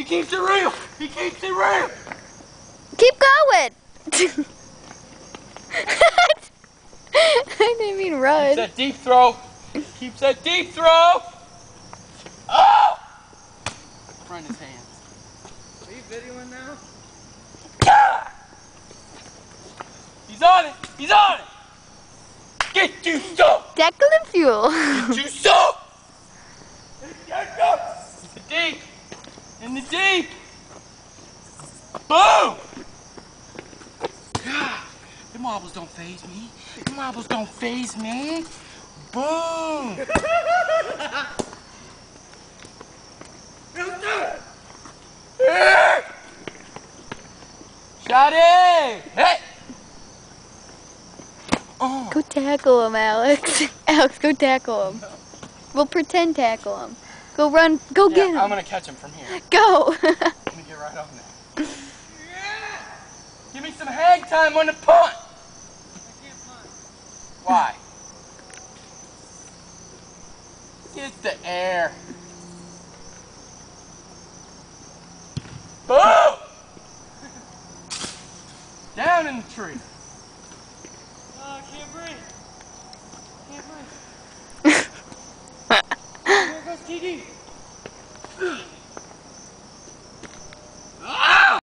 keeps it real. He keeps it real. Keep going. I didn't mean run. Keeps that deep throw. Keeps that deep throw. Oh! Front his hands. Are you videoing now? Yeah! He's on it. He's on it. Get you soaked. Declan fuel. Get you soaked. Get go. In the deep. In the deep. Boom. The marbles don't faze me. The marbles don't faze me. Boom. Shot it. Hey. Oh. Go tackle him, Alex. Alex, go tackle him. We'll pretend tackle him. Go run. Go get him. I'm gonna catch him from here. Go. Let me get right on there. Yeah. Give me some hang time on the punt. I can't punt. Why? Get the air. Boom! Down in the tree. Oh, I can't breathe. Can't breathe. Here goes TD.